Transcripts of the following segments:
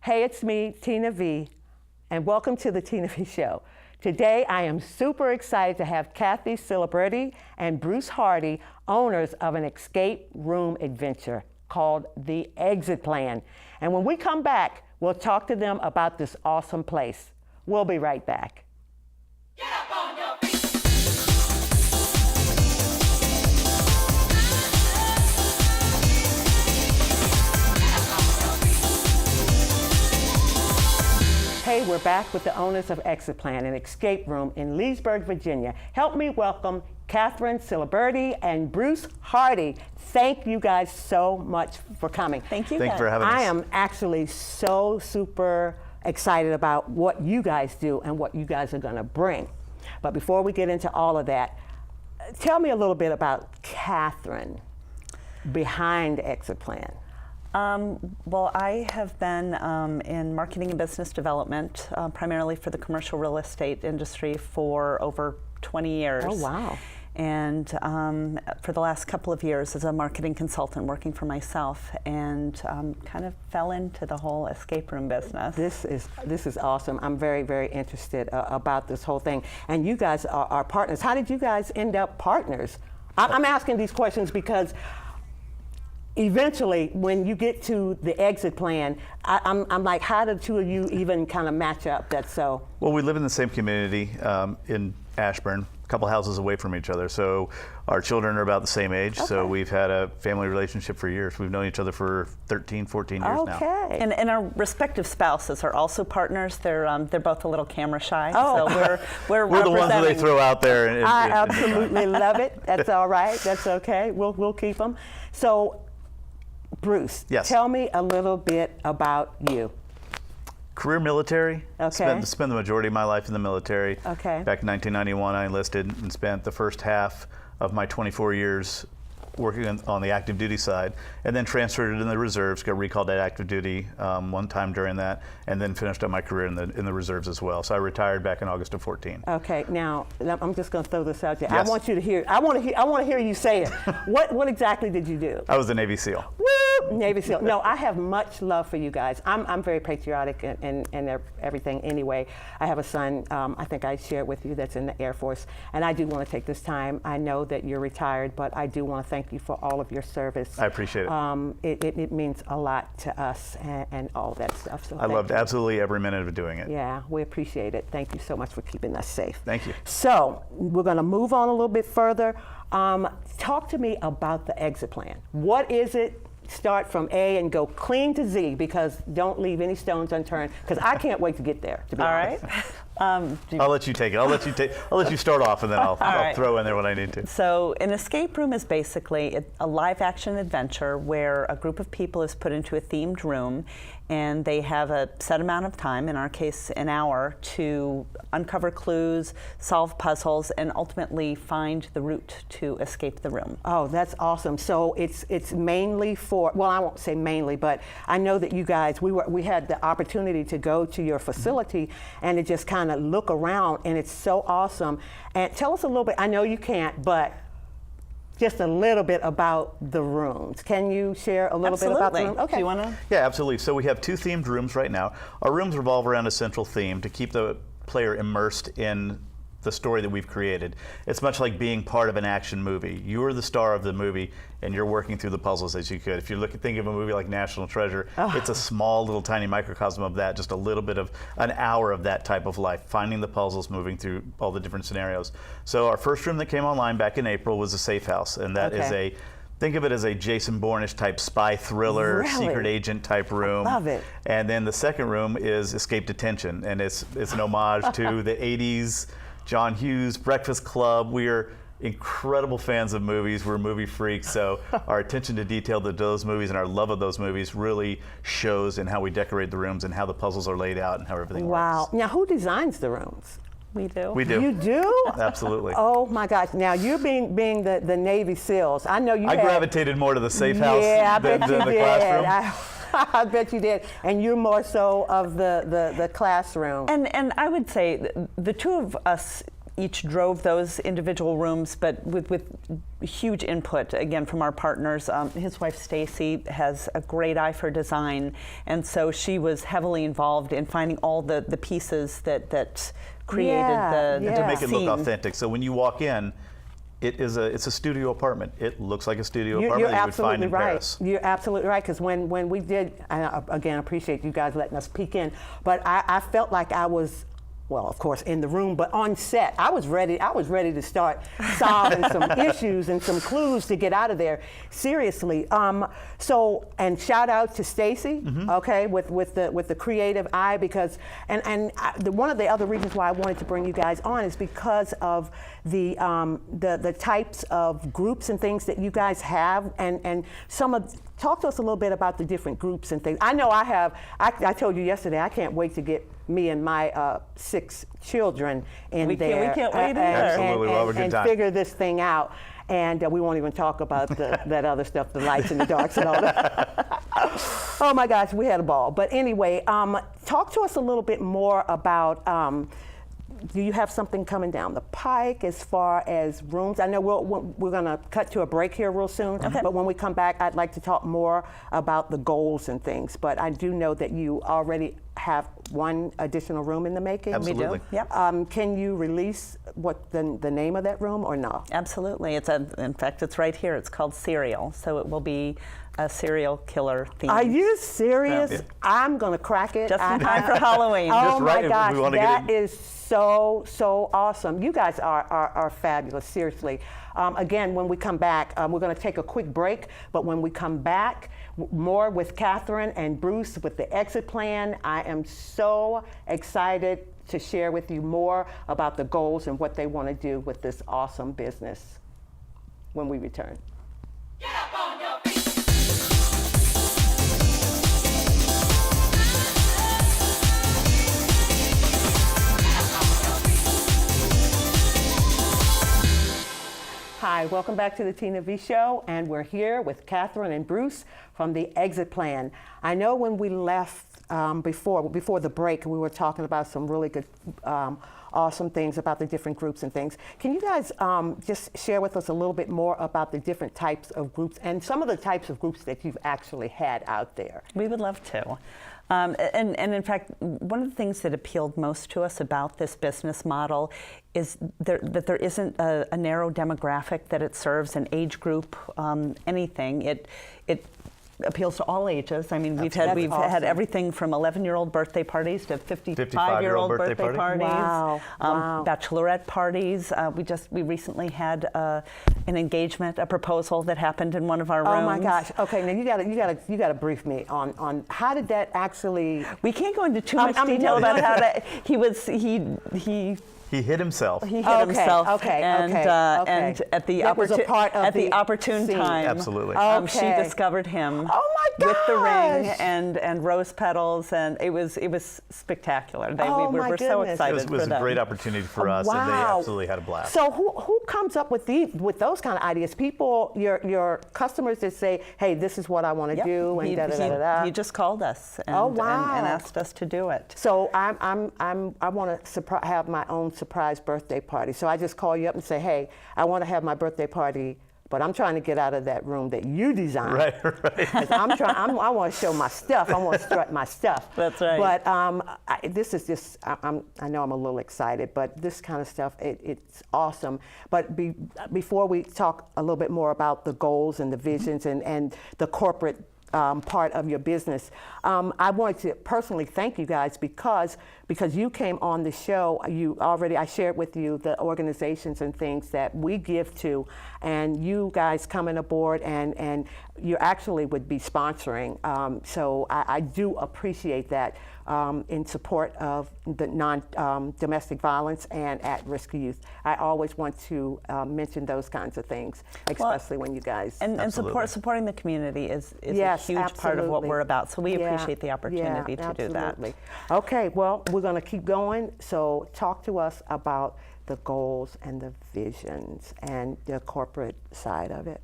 Hey, it's me, Tina V, and welcome to the Tina V Show. Today, I am super excited to have Kathy Ciliberti and Bruce Hardy, owners of an escape room adventure called The Exit Plan. And when we come back, we'll talk to them about this awesome place. We'll be right back. Get up on your feet. Hey, we're back with the owners of Exit Plan, an escape room in Leesburg, Virginia. Help me welcome Catherine Ciliberti and Bruce Hardy. Thank you guys so much for coming. Thank you. Thank you for having us. I am actually so super excited about what you guys do and what you guys are going to bring. But before we get into all of that, tell me a little bit about Catherine behind Exit Plan. Well, I have been in marketing and business development, primarily for the commercial real estate industry for over 20 years. Oh, wow. And for the last couple of years as a marketing consultant working for myself, and kind of fell into the whole escape room business. This is awesome. I'm very, very interested about this whole thing. And you guys are partners. How did you guys end up partners? I'm asking these questions because eventually, when you get to the Exit Plan, I'm like, how did the two of you even kind of match up? That's so. Well, we live in the same community in Ashburn, a couple houses away from each other. So our children are about the same age. Okay. So we've had a family relationship for years. We've known each other for 13, 14 years now. Okay. And our respective spouses are also partners. They're both a little camera shy. Oh. So we're the ones that they throw out there. I absolutely love it. That's all right. That's okay. We'll keep them. So, Bruce, yes. Tell me a little bit about you. Career military. Okay. Spent the majority of my life in the military. Okay. Back in 1991, I enlisted and spent the first half of my 24 years working on the active duty side, and then transferred it in the reserves, got recalled at active duty one time during that, and then finished up my career in the reserves as well. So I retired back in August of 14. Okay, now I'm just going to throw this out there. Yes. I want you to hear. I want to hear you say it. What exactly did you do? I was a Navy SEAL. Woo! Navy SEAL. No, I have much love for you guys. I'm very patriotic and everything. Anyway, I have a son. I think I shared with you that's in the Air Force, and I do want to take this time. I know that you're retired, but I do want to thank you for all of your service. I appreciate it. It means a lot to us and all that stuff. So I loved absolutely every minute of doing it. Yeah, we appreciate it. Thank you so much for keeping us safe. Thank you. So we're going to move on a little bit further. Talk to me about the Exit Plan. What is it? Start from A and go clean to Z, because don't leave any stones unturned, because I can't wait to get there, to be honest. All right. I'll let you take it. I'll let you start off, and then I'll right. throw in there what I need to. So an escape room is basically a live action adventure where a group of people is put into a themed room, and they have a set amount of time, in our case an hour, to uncover clues, solve puzzles, and ultimately find the route to escape the room. Oh, that's awesome. So it's mainly for, well, I won't say mainly, but I know that you guys, we had the opportunity to go to your facility and to just kind of look around, and it's so awesome. And tell us a little bit, I know you can't, but just a little bit about the rooms. Can you share a little bit about the room? Okay. Do you want to? Yeah, absolutely. So we have two themed rooms right now. Our rooms revolve around a central theme to keep the player immersed in the story that we've created. It's much like being part of an action movie. You're the star of the movie, and you're working through the puzzles as you could. If you think of a movie like National Treasure, it's a small little tiny microcosm of that, just a little bit of an hour of that type of life, finding the puzzles, moving through all the different scenarios. So our first room that came online back in April was a safe house, and that is think of it as a Jason Bourne-ish type spy thriller, secret agent type room. I love it. And then the second room is Escape Detention, and it's an homage to the 80s, John Hughes, Breakfast Club. We are incredible fans of movies. We're movie freaks, so our attention to detail to those movies and our love of those movies really shows in how we decorate the rooms and how the puzzles are laid out and how everything works. Wow. Now, who designs the rooms? We do. We do. You do? Absolutely. Oh my gosh! Now you being the Navy SEALs, I know you. I gravitated more to the safe house than the did. classroom. I bet you did, and you're more so of the classroom. And I would say the two of us each drove those individual rooms, but with huge input, again, from our partners. His wife, Stacy, has a great eye for design, and so she was heavily involved in finding all the pieces that created Yeah, the yeah. To make it look scene. authentic. So when you walk in, it's a studio apartment. It looks like a studio apartment You're that you would find absolutely in right. Paris. You're absolutely right, because when we did, again, I appreciate you guys letting us peek in, but I felt like I was, well, of course, in the room, but on set. I was ready to start solving some issues and some clues to get out of there. Seriously. So, and shout out to Stacy, okay, with the creative eye, because one of the other reasons why I wanted to bring you guys on is because of the types of groups and things that you guys have, and talk to us a little bit about the different groups and things. I know I have. I told you yesterday, I can't wait to get me and my 6 children in We there. can't wait either. Absolutely, we'll have a good and time. figure this thing out. And we won't even talk about that other stuff, the lights and the darks and all that. Oh my gosh, we had a ball. But anyway, talk to us a little bit more about, do you have something coming down the pike as far as rooms? I know we're going to cut to a break here real soon, but when we come back, I'd like to talk more about the goals and things. But I do know that you already have one additional room in the making. Absolutely. We do. Yep. Can you release what the name of that room or no? Absolutely. In fact, it's right here. It's called Serial, so it will be a serial killer theme. Are you serious? Yeah. I'm going to crack it. Just in time for Halloween. Oh Just right, my if gosh, we wanna get that it- is so awesome. You guys are fabulous, seriously. Again, when we come back, we're going to take a quick break, but when we come back, more with Catherine and Bruce with the exit plan. I am so excited to share with you more about the goals and what they want to do with this awesome business when we return. Get up on your feet. Hi, welcome back to the Tina V Show, and we're here with Catherine and Bruce from the Exit Plan. I know when we left before the break, we were talking about some really good, awesome things about the different groups and things. Can you guys just share with us a little bit more about the different types of groups and some of the types of groups that you've actually had out there? We would love to. And in fact, one of the things that appealed most to us about this business model is that there isn't a narrow demographic that it serves, an age group, anything. It appeals to all ages. I mean, we've had awesome. everything from 11-year-old birthday parties to 55-year-old birthday parties, Wow. Wow. bachelorette parties. We recently had an engagement, a proposal that happened in one of our rooms. Oh my gosh. Okay, now you gotta brief me on how did that actually. We can't go into too much detail about how He hit himself. he hit Okay, himself, okay, and okay, okay. and at the That was a part of the opportune scene. time, Absolutely. she Okay. discovered him. Oh my With the ring gosh. and rose petals, and it was spectacular. Oh my we're so goodness. excited It was for a them. great opportunity for us, and they Wow. absolutely had a blast. So who comes up with those kind of ideas? People, your customers that say, "Hey, this is what I want to Yep. do," and He just called us and, Oh, wow. and asked us to do it. So I want to have my own surprise birthday party. So I just call you up and say, "Hey, I want to have my birthday party, but I'm trying to get out of that room that you designed." Right. 'Cause I want to show my stuff. I want to strut my stuff. That's right. But this is just. I know I'm a little excited, but this kind of stuff, it's awesome. But before we talk a little bit more about the goals and the visions and the corporate part of your business, I wanted to personally thank you guys because you came on the show. I shared with you the organizations and things that we give to, and you guys coming aboard and you actually would be sponsoring. So I do appreciate that in support of the non-domestic violence and at-risk youth. I always want to mention those kinds of things, especially when you guys. And Absolutely. supporting the community is Yes, a huge part of what absolutely. we're about. So we Yeah, appreciate the opportunity yeah, to do that. absolutely. Okay, well, we're going to keep going. So talk to us about the goals and the visions and the corporate side of it.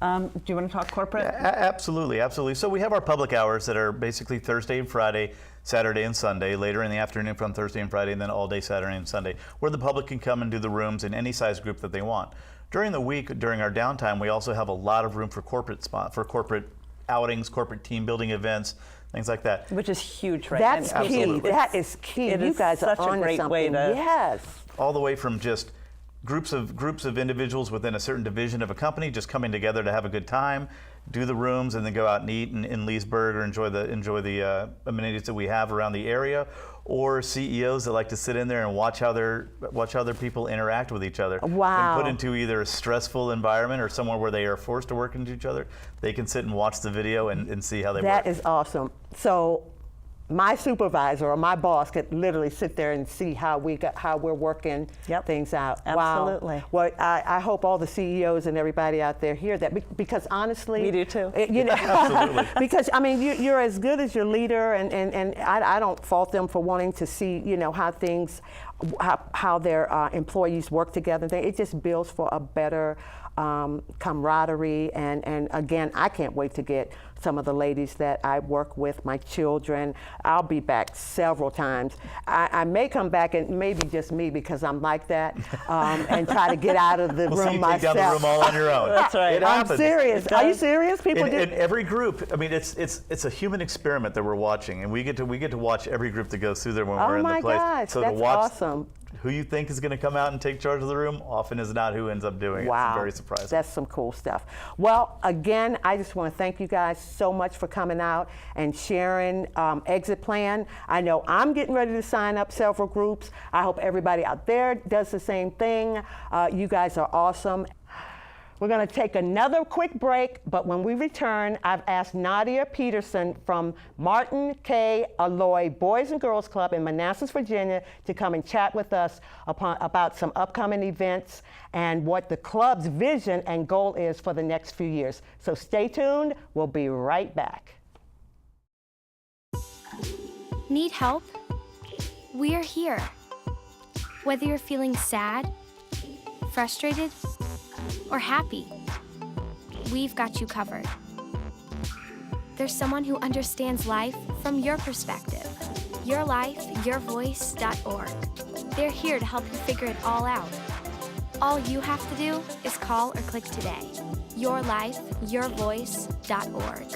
Do you want to talk corporate? Absolutely, absolutely. So we have our public hours that are basically Thursday and Friday, Saturday and Sunday, later in the afternoon from Thursday and Friday, and then all day Saturday and Sunday, where the public can come and do the rooms in any size group that they want. During the week, during our downtime, we also have a lot of room for corporate outings, corporate team building events, things like that. Which is huge, right? That's And key. absolutely. That is key. It You is guys are such a on great way something. to- Yes. All the way from just groups of individuals within a certain division of a company just coming together to have a good time, do the rooms, and then go out and eat in Leesburg or enjoy the amenities that we have around the area, or CEOs that like to sit in there and watch how their people interact with each other. Wow. When put into either a stressful environment or somewhere where they are forced to work into each other, they can sit and watch the video and see how they work. That is awesome. So my supervisor or my boss could literally sit there and see how we're working Yep. things out. Absolutely. Wow. Well, I hope all the CEOs and everybody out there hear that, because honestly, We do too. You know, Absolutely. because I mean, you're as good as your leader, and I don't fault them for wanting to see, you know, how their employees work together. It just builds for a better camaraderie, and again, I can't wait to get some of the ladies that I work with, my children. I'll be back several times. I may come back, and maybe just me, because I'm like that, and try to get out of the We'll see room you myself. take down the room all on your own. That's right. It I'm happens. serious. Are you serious? People do. In every group, I mean, it's a human experiment that we're watching, and we get to watch every group that goes through there when we're Oh in my the place. gosh, So that's to watch awesome. who you think is going to come out and take charge of the room often is not who ends up doing it. Wow. It's very surprising. That's some cool stuff. Well, again, I just want to thank you guys so much for coming out and sharing Exit Plan. I know I'm getting ready to sign up several groups. I hope everybody out there does the same thing. You guys are awesome. We're going to take another quick break, but when we return, I've asked Nadia Peterson from Martin K. Alloy Boys and Girls Club in Manassas, Virginia, to come and chat with us about some upcoming events and what the club's vision and goal is for the next few years. So stay tuned. We'll be right back. Need help? We're here. Whether you're feeling sad, frustrated, or happy, we've got you covered. There's someone who understands life from your perspective. YourLifeYourVoice.org. They're here to help you figure it all out. All you have to do is call or click today. YourLifeYourVoice.org.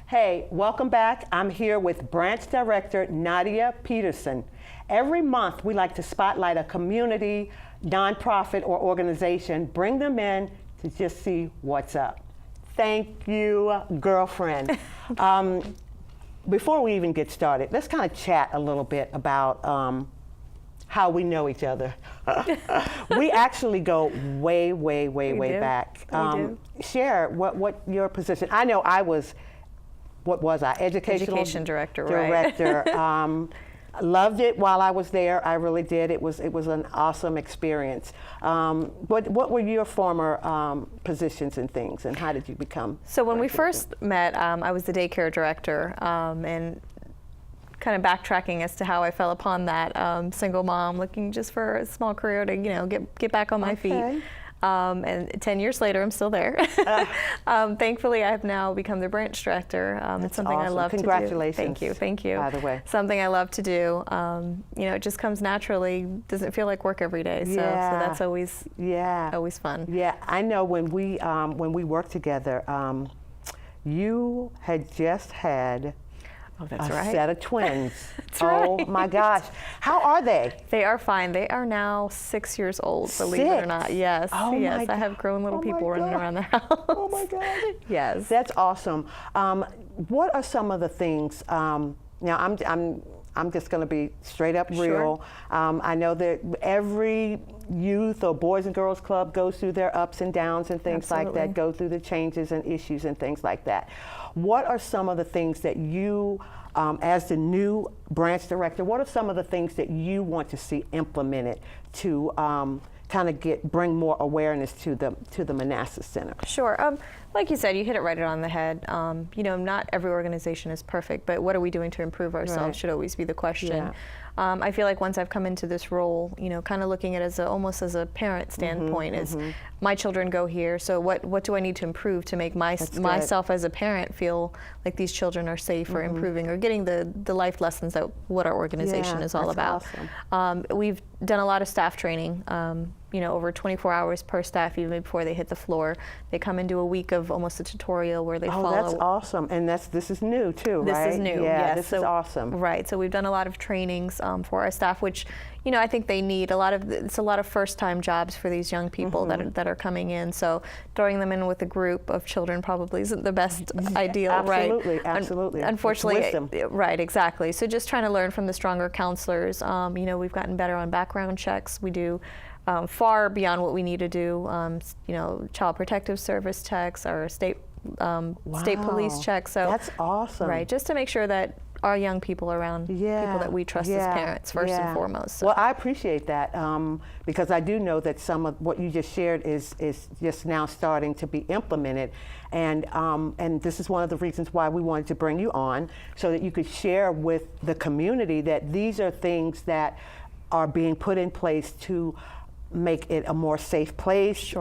Hey, welcome back. I'm here with Branch Director Nadia Peterson. Every month, we like to spotlight a community, nonprofit, or organization, bring them in to just see what's up. Thank you, girlfriend. Before we even get started, let's kind of chat a little bit about how we know each other. We actually go way, way, way, We way do. back. We do. Share what your position. I know I was. What was I? Education director, right. Director. Loved it while I was there. I really did. It was an awesome experience. What were your former positions and things, and how did you become? So when we director? first met, I was the daycare director, and kind of backtracking as to how I fell upon that, single mom looking just for a small career to get back on my Okay. feet. And 10 years later, I'm still there. Thankfully, I have now become the branch director. It's something I awesome. love Congratulations, to do. Thank you, thank you. by the way. Something I love to do. It just comes naturally. Doesn't feel like work every day. So that's always fun. Yeah, I know when we worked together, you had just had Oh, that's a right. set of twins. That's Oh right. my gosh, how are they? They are fine. They are now 6 years old, believe it or 6? not. Yes, Oh my yes. I God. have grown little Oh my people running God. around the house. Oh my God. Yes. That's awesome. What are some of the things? Now I'm just going to be straight up real. I know that every youth or Boys and Girls Club goes through their ups and downs and things like Absolutely. that, go through the changes and issues and things like that. What are some of the things that you, as the new branch director, what are some of the things that you want to see implemented to kind of bring more awareness to the Manassas Center? Sure. Like you said, you hit it right on the head. Not every organization is perfect, but what are we doing to improve ourselves Right. should always be the question. I feel like once I've come into this role, kind of looking at it almost as a parent standpoint, is my children go here, so what do I need to improve to make myself as a parent feel like these children are safe or improving or getting the life lessons that what our organization is all about. Awesome. We've done a lot of staff training. Over 24 hours per staff even before they hit the floor. They come and do a week of almost a tutorial where they follow. Oh, that's awesome. And this is new too, right? This is new, yeah, yes. This is awesome. Right, so we've done a lot of trainings for our staff, which, I think they need it's a lot of first-time jobs for these young people that are coming in. So throwing them in with a group of children probably isn't the best ideal, right? Absolutely, absolutely. Unfortunately, It's wisdom. right, exactly. So just trying to learn from the stronger counselors. We've gotten better on background checks. We do far beyond what we need to do. Child Protective Service checks, our state police checks. So that's awesome. Right, just to make sure that our young people are around people that we trust as parents first and foremost. So. Well, I appreciate that because I do know that some of what you just shared is just now starting to be implemented, and this is one of the reasons why we wanted to bring you on, so that you could share with the community that these are things that are being put in place to make it a more safe place,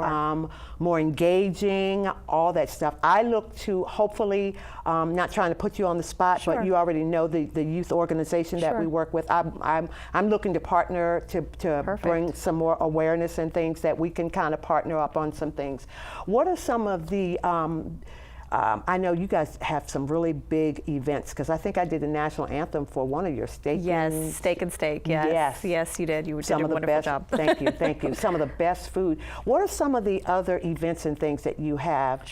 more engaging, all that stuff. I look to hopefully, not trying to put you on the spot, but you already know the youth organization that we work with. I'm looking to partner to bring some more awareness and things that we can kind of partner up on some things. What are some of the I know you guys have some really big events, because I think I did the national anthem for one of your steak. Yes, Steak and Steak. Yes, yes, you did. You did a wonderful job. Thank you, thank you. Some of the best food. What are some of the other events and things that you have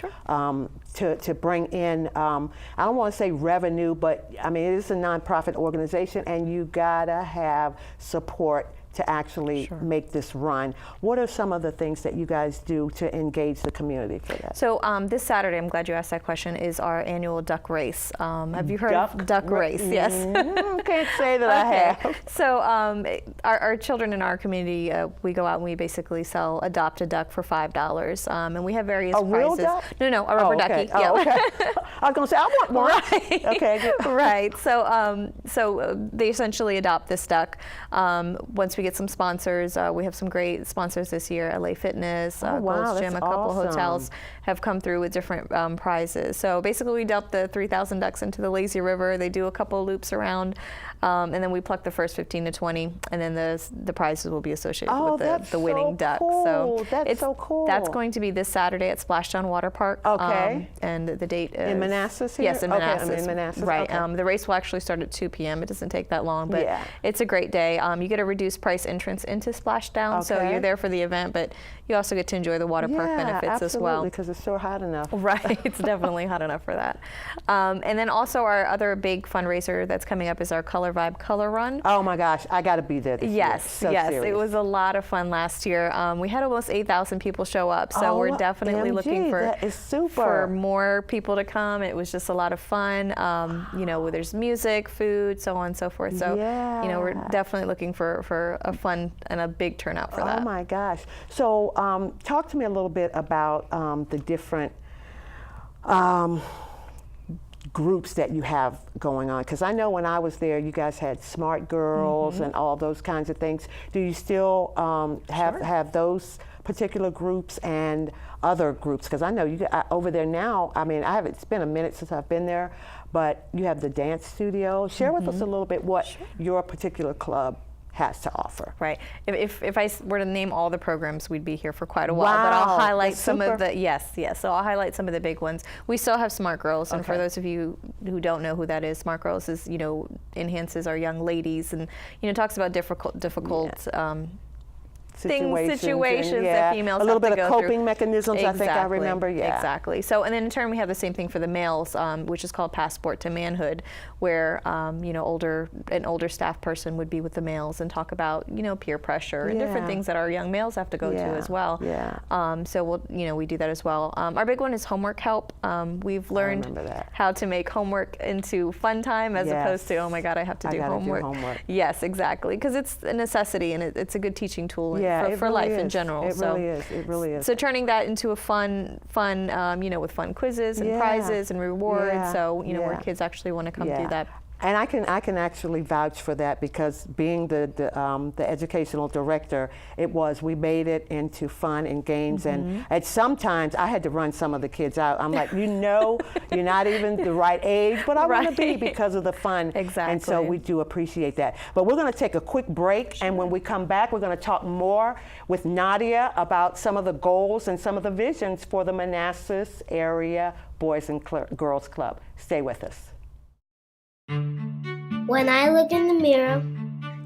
to bring in? I don't want to say revenue, but I mean, it is a nonprofit organization, and you gotta have support to actually make this run. What are some of the things that you guys do to engage the community for that? So this Saturday, I'm glad you asked that question, is our annual duck race. Have you heard of duck race? Yes. Can't say that I have. So our children in our community, we go out and we basically adopt a duck for $5. And we have various prizes. Real duck? No, a rubber ducky. Okay. Yeah. Oh, okay. I was gonna say, I want one. Right. Okay, good. Right. So they essentially adopt this duck. Once we get some sponsors, we have some great sponsors this year. LA Fitness, Gold's Gym, a couple hotels have come through with different prizes. So basically we dump the 3,000 ducks into the lazy river. They do a couple of loops around, and then we pluck the first 15 to 20, and then the prizes will be associated with the winning duck. So that's so cool. That's going to be this Saturday at Splashdown Water Park. Okay. And the date is in Manassas here? Yes, in Manassas. Okay, in Manassas. Right. Okay. The race will actually start at 2 p.m. It doesn't take that long, but it's a great day. You get a reduced price entrance into Splashdown, so you're there for the event, but you also get to enjoy the water park benefits as well. Absolutely, because it's so hot enough. Right, it's definitely hot enough for that. And then also our other big fundraiser that's coming up is our Color Vibe Color Run. Oh my gosh, I got to be there this year. Yes, So yes, serious. it was a lot of fun last year. We had almost 8,000 people show up, so we're definitely looking for that is super. for more people to come. It was just a lot of fun. Where there's music, food, so on and so forth. So we're definitely looking for a fun and a big turnout for that. Oh my gosh. So talk to me a little bit about the different groups that you have going on, because I know when I was there you guys had Smart Girls and all those kinds of things. Do you still have those particular groups and other groups? Because I know you over there now, I mean, it's been a minute since I've been there, but you have the dance studio. Share with us a little bit what your particular club has to offer. Right. If I were to name all the programs, we'd be here for quite a while. But I'll highlight some of the So I'll highlight some of the big ones. We still have Smart Girls, and for those of you who don't know who that is, Smart Girls is enhances our young ladies and talks about difficult situations that females a little have bit to of go coping through. mechanisms. Exactly. I think I remember. Exactly. So, and then in turn we have the same thing for the males, which is called Passport to Manhood, where an older staff person would be with the males and talk about peer pressure and different things that our young males have to go to as well. So we do that as well. Our big one is homework help. We've learned how to make homework into fun time as opposed to, oh my God, I have to do homework. Yes, exactly, because it's a necessity and it's a good teaching tool for life in general. It really is. So turning that into a fun, with fun quizzes and prizes and rewards. So where kids actually want to come do that. And I can actually vouch for that, because being the educational director, we made it into fun and games, and at sometimes I had to run some of the kids out. I'm like, you're not even the right age, but I want to be, because of the fun. Exactly. And so we do appreciate that. But we're going to take a quick break, and when we come back, we're going to talk more with Nadia about some of the goals and some of the visions for the Manassas Area Boys and Girls Club. Stay with us. When I look in the mirror,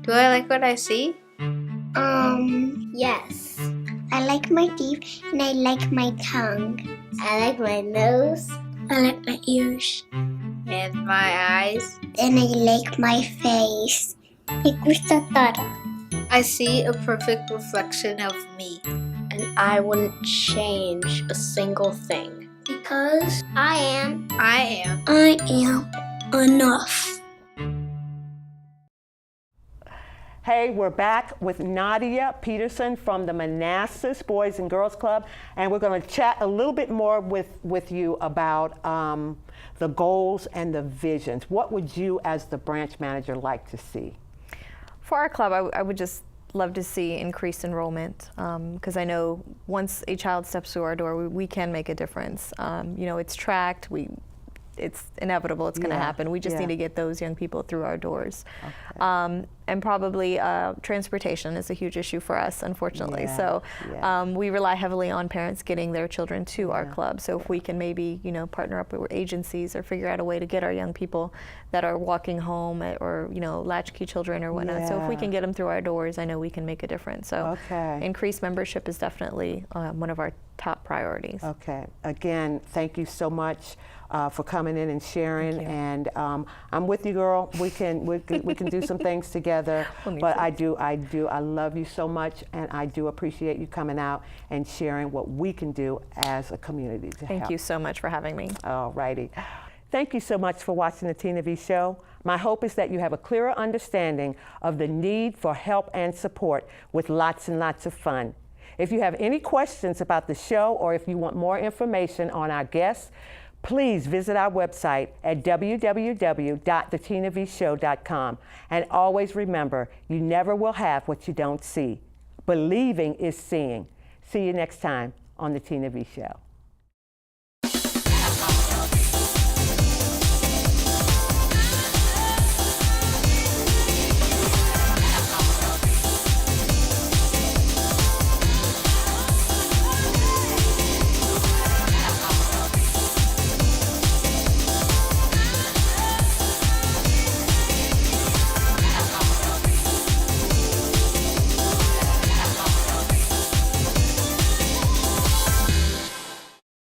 Do I like what I see? yes. I like my teeth and I like my tongue. I like my nose. I like my ears. And my eyes? And I like my face. Me gusta todo. I see a perfect reflection of me. And I wouldn't change a single thing. Because I am enough. Hey, we're back with Nadia Peterson from the Manassas Boys and Girls Club, and we're going to chat a little bit more with you about the goals and the visions. What would you, as the branch manager, like to see? For our club, I would just love to see increased enrollment, because I know once a child steps through our door, we can make a difference. It's tracked. It's inevitable. It's going to happen. We just need to get those young people through our doors. Okay. And probably transportation is a huge issue for us, unfortunately. So we rely heavily on parents getting their children to our club. So if we can maybe partner up with agencies or figure out a way to get our young people that are walking home or latchkey children or whatnot. So if we can get them through our doors, I know we can make a difference. So increased membership is definitely one of our top priorities. Okay. Again, thank you so much for coming in and sharing. And I'm with you, girl. We can do some things together. But I love you so much, and I do appreciate you coming out and sharing what we can do as a community to help. Thank you so much for having me. All righty. Thank you so much for watching the Tina V Show. My hope is that you have a clearer understanding of the need for help and support with lots and lots of fun. If you have any questions about the show, or if you want more information on our guests, please visit our website at www.thetinavshow.com. And always remember, you never will have what you don't see. Believing is seeing. See you next time on The Tina V Show.